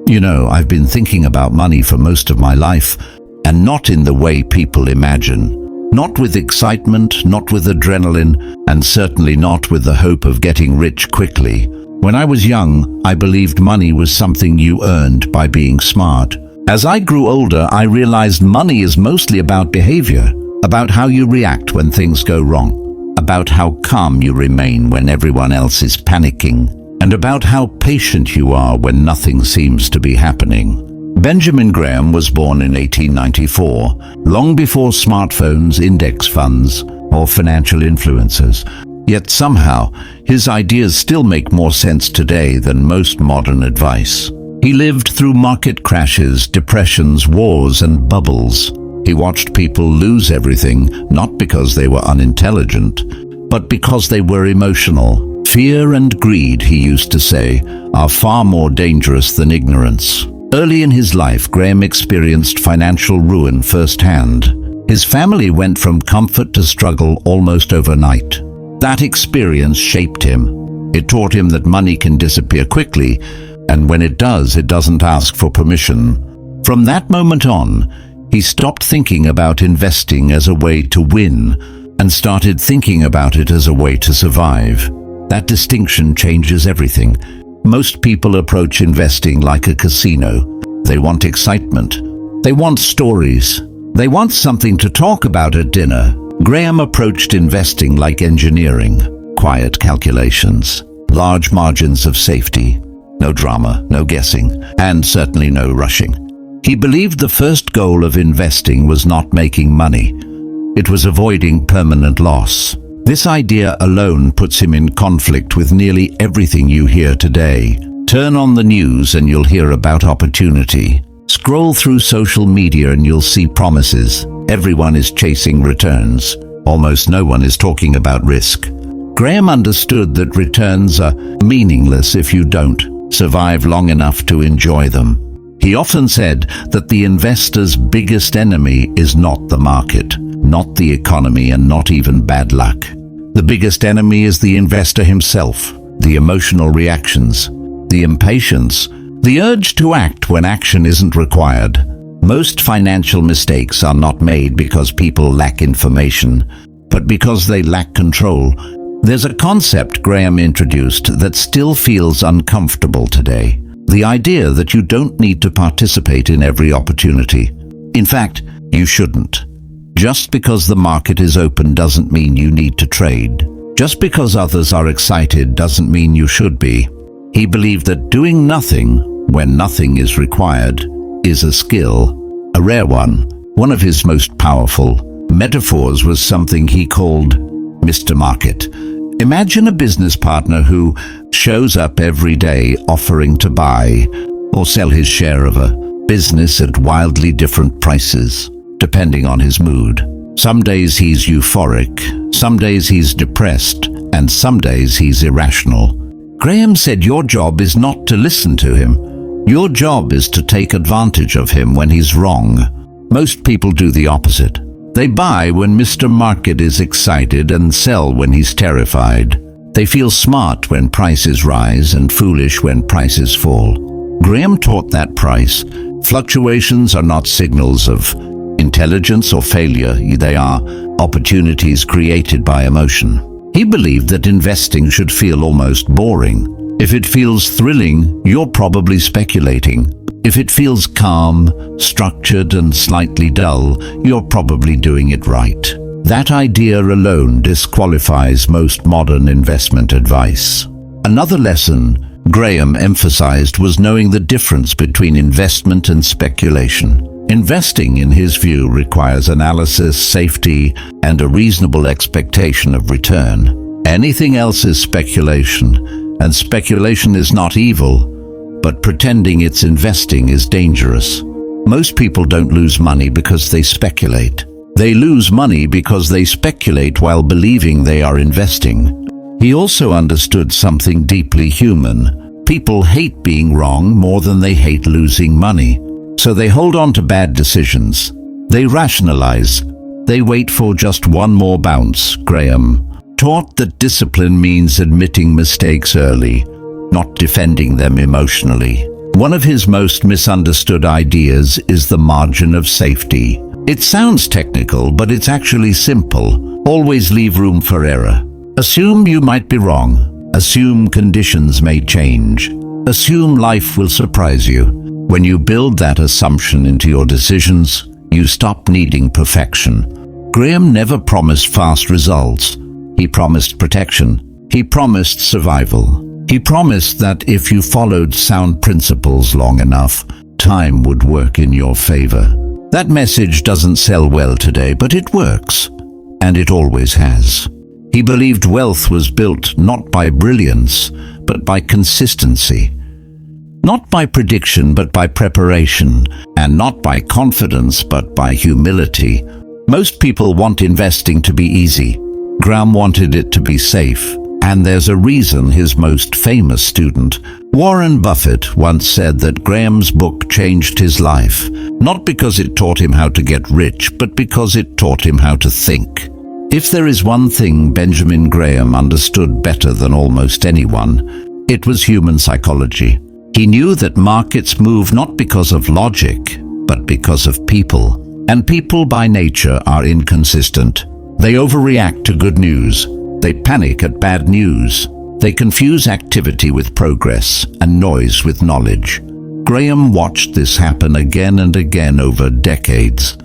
You know, I've been thinking about money for most of my life, and not in the way people imagine. Not with excitement, not with adrenaline, and certainly not with the hope of getting rich quickly. When I was young, I believed money was something you earned by being smart. As I grew older, I realized money is mostly about behavior, about how you react when things go wrong, about how calm you remain when everyone else is panicking, and about how patient you are when nothing seems to be happening. Benjamin Graham was born in 1894, long before smartphones, index funds, or financial influencers. Yet somehow, his ideas still make more sense today than most modern advice. He lived through market crashes, depressions, wars, and bubbles. He watched people lose everything, not because they were unintelligent, but because they were emotional. Fear and greed, he used to say, are far more dangerous than ignorance. Early in his life, Graham experienced financial ruin firsthand. His family went from comfort to struggle almost overnight. That experience shaped him. It taught him that money can disappear quickly, and when it does, it doesn't ask for permission. From that moment on, he stopped thinking about investing as a way to win and started thinking about it as a way to survive. That distinction changes everything. Most people approach investing like a casino. They want excitement. They want stories. They want something to talk about at dinner. Graham approached investing like engineering. Quiet calculations, large margins of safety, no drama, no guessing, and certainly no rushing. He believed the first goal of investing was not making money. It was avoiding permanent loss. This idea alone puts him in conflict with nearly everything you hear today. Turn on the news and you'll hear about opportunity. Scroll through social media and you'll see promises. Everyone is chasing returns. Almost no one is talking about risk. Graham understood that returns are meaningless if you don't survive long enough to enjoy them. He often said that the investor's biggest enemy is not the market, not the economy, and not even bad luck. The biggest enemy is the investor himself, the emotional reactions, the impatience, the urge to act when action isn't required. Most financial mistakes are not made because people lack information, but because they lack control. There's a concept Graham introduced that still feels uncomfortable today. The idea that you don't need to participate in every opportunity. In fact, you shouldn't. Just because the market is open doesn't mean you need to trade. Just because others are excited doesn't mean you should be. He believed that doing nothing when nothing is required is a skill, a rare one. One of his most powerful metaphors was something he called Mr. Market. Imagine a business partner who shows up every day offering to buy or sell his share of a business at wildly different prices, depending on his mood. Some days he's euphoric, some days he's depressed, and some days he's irrational. Graham said your job is not to listen to him. Your job is to take advantage of him when he's wrong. Most people do the opposite. They buy when Mr. Market is excited and sell when he's terrified. They feel smart when prices rise and foolish when prices fall. Graham taught that price fluctuations are not signals of intelligence or failure. They are opportunities created by emotion. He believed that investing should feel almost boring. If it feels thrilling, you're probably speculating. If it feels calm, structured, and slightly dull, you're probably doing it right. That idea alone disqualifies most modern investment advice. Another lesson Graham emphasized was knowing the difference between investment and speculation. Investing, in his view, requires analysis, safety, and a reasonable expectation of return. Anything else is speculation, and speculation is not evil, but pretending it's investing is dangerous. Most people don't lose money because they speculate. They lose money because they speculate while believing they are investing. He also understood something deeply human. People hate being wrong more than they hate losing money. So they hold on to bad decisions. They rationalize. They wait for just one more bounce. Graham taught that discipline means admitting mistakes early, not defending them emotionally. One of his most misunderstood ideas is the margin of safety. It sounds technical, but it's actually simple. Always leave room for error. Assume you might be wrong. Assume conditions may change. Assume life will surprise you. When you build that assumption into your decisions, you stop needing perfection. Graham never promised fast results. He promised protection. He promised survival. He promised that if you followed sound principles long enough, time would work in your favor. That message doesn't sell well today, but it works, and it always has. He believed wealth was built not by brilliance, but by consistency. Not by prediction, but by preparation, and not by confidence, but by humility. Most people want investing to be easy. Graham wanted it to be safe. And there's a reason his most famous student, Warren Buffett, once said that Graham's book changed his life, not because it taught him how to get rich, but because it taught him how to think. If there is one thing Benjamin Graham understood better than almost anyone, it was human psychology. He knew that markets move not because of logic, but because of people. And people by nature are inconsistent. They overreact to good news. They panic at bad news. They confuse activity with progress and noise with knowledge. Graham watched this happen again and again over decades,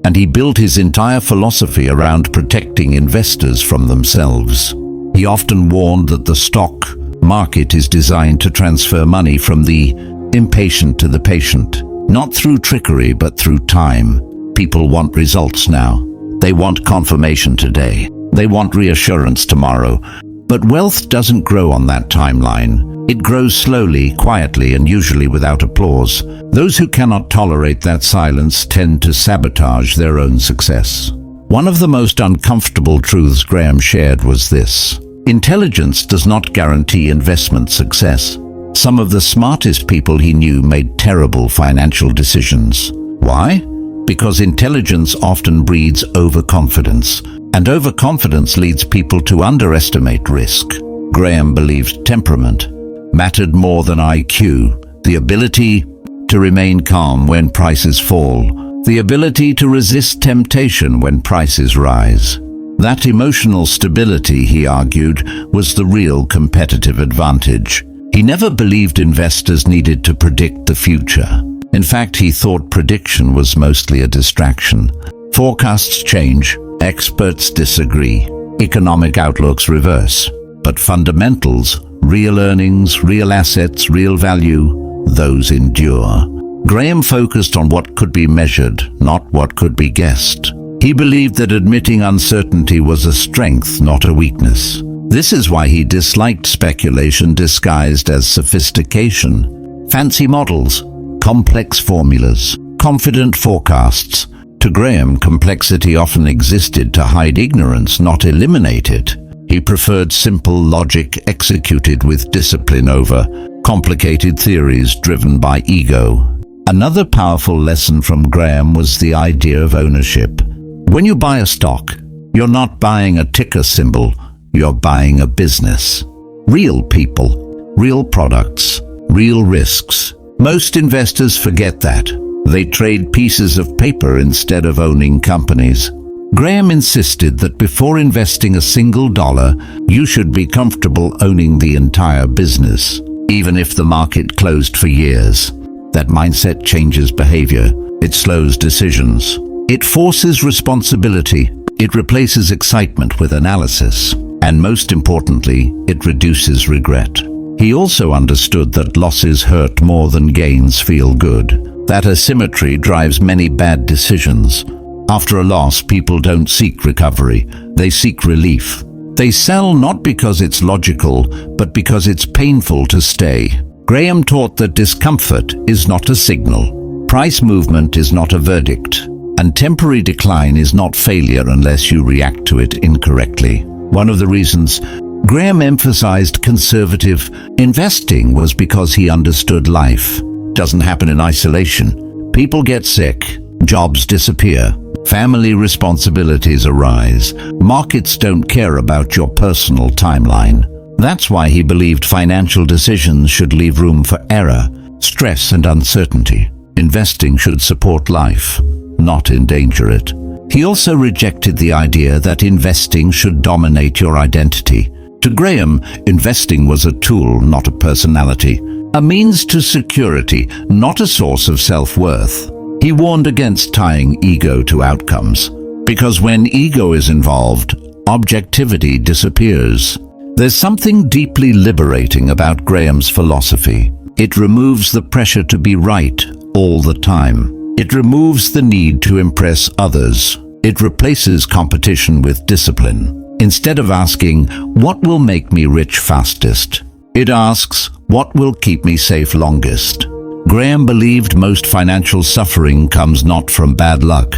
and he built his entire philosophy around protecting investors from themselves. He often warned that the stock market is designed to transfer money from the impatient to the patient, not through trickery but through time. People want results now. They want confirmation today. They want reassurance tomorrow. But wealth doesn't grow on that timeline. It grows slowly, quietly, and usually without applause. Those who cannot tolerate that silence tend to sabotage their own success. One of the most uncomfortable truths Graham shared was this: intelligence does not guarantee investment success. Some of the smartest people he knew made terrible financial decisions. Why? Because intelligence often breeds overconfidence. And overconfidence leads people to underestimate risk. Graham believed temperament mattered more than IQ, the ability to remain calm when prices fall, the ability to resist temptation when prices rise. That emotional stability, he argued, was the real competitive advantage. He never believed investors needed to predict the future. In fact, he thought prediction was mostly a distraction. Forecasts change. Experts disagree. Economic outlooks reverse. But fundamentals, real earnings, real assets, real value, those endure. Graham focused on what could be measured, not what could be guessed. He believed that admitting uncertainty was a strength, not a weakness. This is why he disliked speculation disguised as sophistication. Fancy models, complex formulas, confident forecasts. To Graham, complexity often existed to hide ignorance, not eliminate it. He preferred simple logic executed with discipline over complicated theories driven by ego. Another powerful lesson from Graham was the idea of ownership. When you buy a stock, you're not buying a ticker symbol, you're buying a business. Real people, real products, real risks. Most investors forget that. They trade pieces of paper instead of owning companies. Graham insisted that before investing a single dollar, you should be comfortable owning the entire business, even if the market closed for years. That mindset changes behavior. It slows decisions. It forces responsibility. It replaces excitement with analysis. And most importantly, it reduces regret. He also understood that losses hurt more than gains feel good. That asymmetry drives many bad decisions. After a loss, people don't seek recovery. They seek relief. They sell not because it's logical, but because it's painful to stay. Graham taught that discomfort is not a signal. Price movement is not a verdict. And temporary decline is not failure unless you react to it incorrectly. One of the reasons Graham emphasized conservative investing was because he understood life doesn't happen in isolation. People get sick, jobs disappear, family responsibilities arise. Markets don't care about your personal timeline. That's why he believed financial decisions should leave room for error. stress and uncertainty. Investing should support life, not endanger it. He also rejected the idea that investing should dominate your identity. To Graham, investing was a tool, not a personality, a means to security, not a source of self-worth. He warned against tying ego to outcomes, because when ego is involved, objectivity disappears. There's something deeply liberating about Graham's philosophy. It removes the pressure to be right all the time. It removes the need to impress others. It replaces competition with discipline. Instead of asking, what will make me rich fastest? It asks, what will keep me safe longest? Graham believed most financial suffering comes not from bad luck,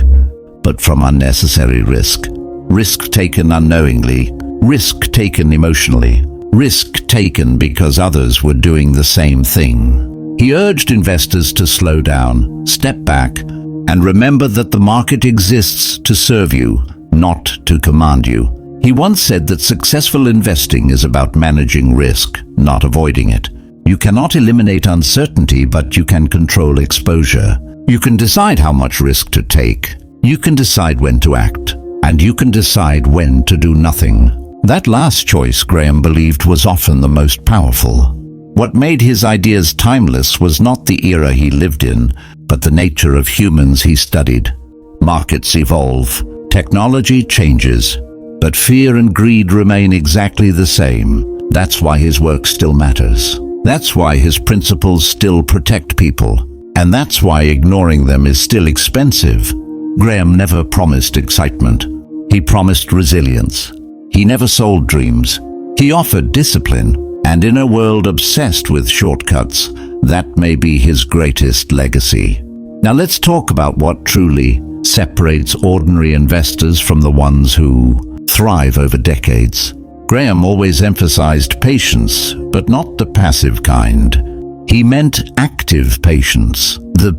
but from unnecessary risk. Risk taken unknowingly, risk taken emotionally, risk taken because others were doing the same thing. He urged investors to slow down, step back, and remember that the market exists to serve you, not to command you. He once said that successful investing is about managing risk, not avoiding it. You cannot eliminate uncertainty, but you can control exposure. You can decide how much risk to take. You can decide when to act. And you can decide when to do nothing. That last choice, Graham believed, was often the most powerful. What made his ideas timeless was not the era he lived in, but the nature of humans he studied. Markets evolve, technology changes, but fear and greed remain exactly the same. That's why his work still matters. That's why his principles still protect people. And that's why ignoring them is still expensive. Graham never promised excitement. He promised resilience. He never sold dreams. He offered discipline. And in a world obsessed with shortcuts, that may be his greatest legacy. Now let's talk about what truly separates ordinary investors from the ones who thrive over decades. Graham always emphasized patience, but not the passive kind. He meant active patience, the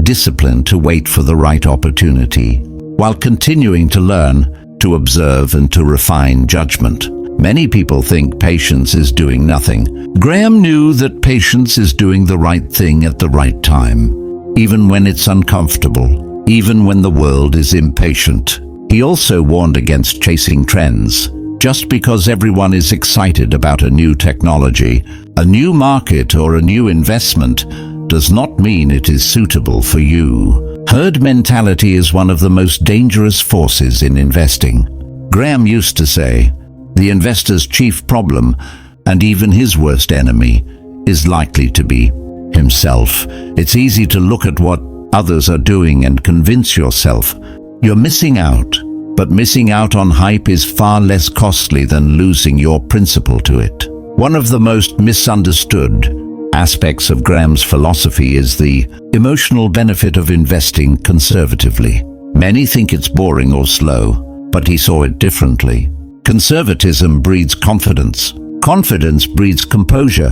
discipline to wait for the right opportunity, while continuing to learn, to observe, and to refine judgment. Many people think patience is doing nothing. Graham knew that patience is doing the right thing at the right time, even when it's uncomfortable, even when the world is impatient. He also warned against chasing trends. Just because everyone is excited about a new technology, a new market, or a new investment, does not mean it is suitable for you. Herd mentality is one of the most dangerous forces in investing. Graham used to say, the investor's chief problem, and even his worst enemy, is likely to be himself. It's easy to look at what others are doing and convince yourself you're missing out, but missing out on hype is far less costly than losing your principle to it. One of the most misunderstood aspects of Graham's philosophy is the emotional benefit of investing conservatively. Many think it's boring or slow, but he saw it differently. Conservatism breeds confidence. Confidence breeds composure.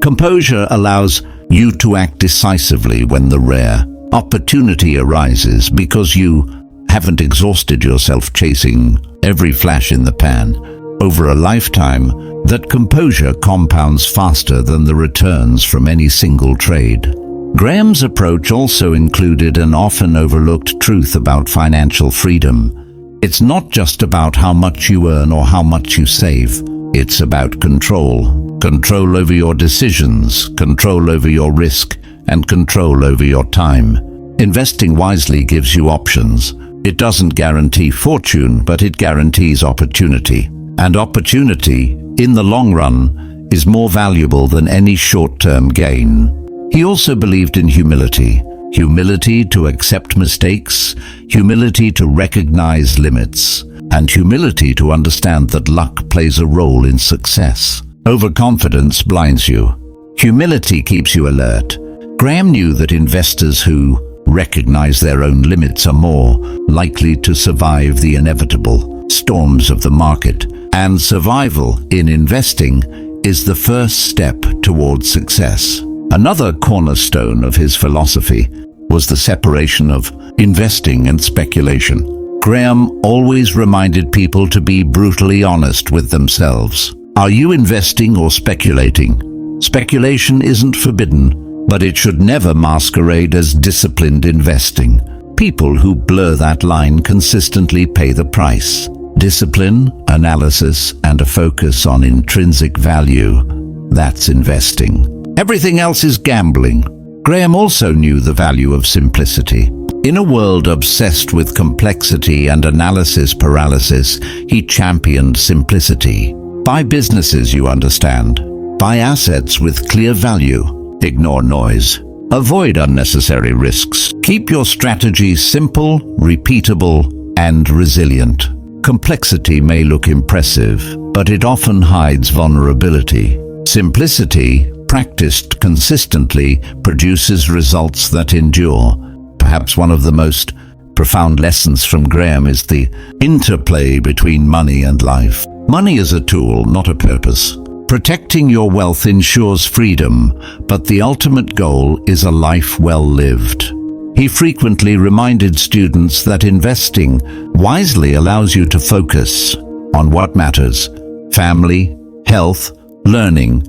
Composure allows you to act decisively when the rare opportunity arises because you haven't exhausted yourself chasing every flash in the pan. Over a lifetime, that composure compounds faster than the returns from any single trade. Graham's approach also included an often overlooked truth about financial freedom. It's not just about how much you earn or how much you save. It's about control. Control over your decisions, control over your risk, and control over your time. Investing wisely gives you options. It doesn't guarantee fortune, but it guarantees opportunity. And opportunity, in the long run, is more valuable than any short-term gain. He also believed in humility. Humility to accept mistakes, humility to recognize limits, and humility to understand that luck plays a role in success. Overconfidence blinds you. Humility keeps you alert. Graham knew that investors who recognize their own limits are more likely to survive the inevitable storms of the market, and survival in investing is the first step towards success. Another cornerstone of his philosophy was the separation of investing and speculation. Graham always reminded people to be brutally honest with themselves. Are you investing or speculating? Speculation isn't forbidden, but it should never masquerade as disciplined investing. People who blur that line consistently pay the price. Discipline, analysis, and a focus on intrinsic value, that's investing. Everything else is gambling. Graham also knew the value of simplicity. In a world obsessed with complexity and analysis paralysis, he championed simplicity. Buy businesses you understand. Buy assets with clear value. Ignore noise. Avoid unnecessary risks. Keep your strategy simple, repeatable, and resilient. Complexity may look impressive, but it often hides vulnerability. Simplicity, practiced consistently, produces results that endure. Perhaps one of the most profound lessons from Graham is the interplay between money and life. Money is a tool, not a purpose. Protecting your wealth ensures freedom, but the ultimate goal is a life well lived. He frequently reminded students that investing wisely allows you to focus on what matters: family, health, learning,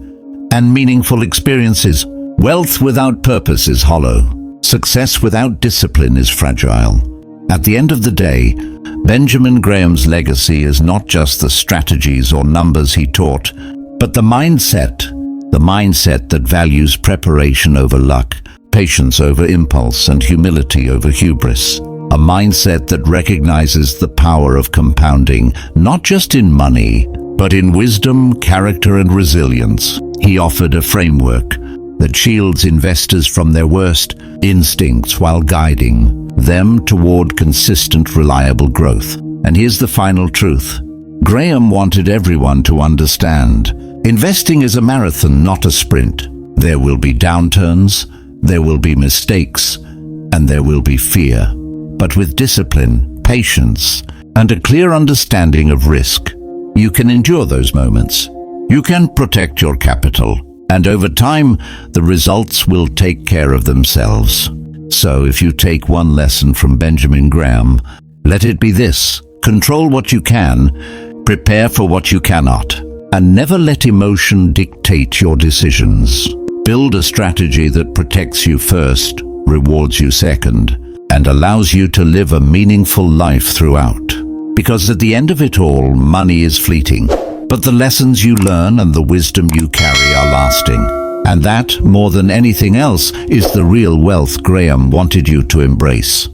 and meaningful experiences. Wealth without purpose is hollow. Success without discipline is fragile. At the end of the day, Benjamin Graham's legacy is not just the strategies or numbers he taught, but the mindset that values preparation over luck, patience over impulse, and humility over hubris. A mindset that recognizes the power of compounding, not just in money, but in wisdom, character, and resilience. He offered a framework that shields investors from their worst instincts while guiding them toward consistent, reliable growth. And here's the final truth. Graham wanted everyone to understand: investing is a marathon, not a sprint. There will be downturns, there will be mistakes, and there will be fear. But with discipline, patience, and a clear understanding of risk, you can endure those moments. You can protect your capital, and over time, the results will take care of themselves. So if you take one lesson from Benjamin Graham, let it be this: control what you can, prepare for what you cannot, and never let emotion dictate your decisions. Build a strategy that protects you first, rewards you second, and allows you to live a meaningful life throughout. Because at the end of it all, money is fleeting, but the lessons you learn and the wisdom you carry are lasting. And that, more than anything else, is the real wealth Graham wanted you to embrace.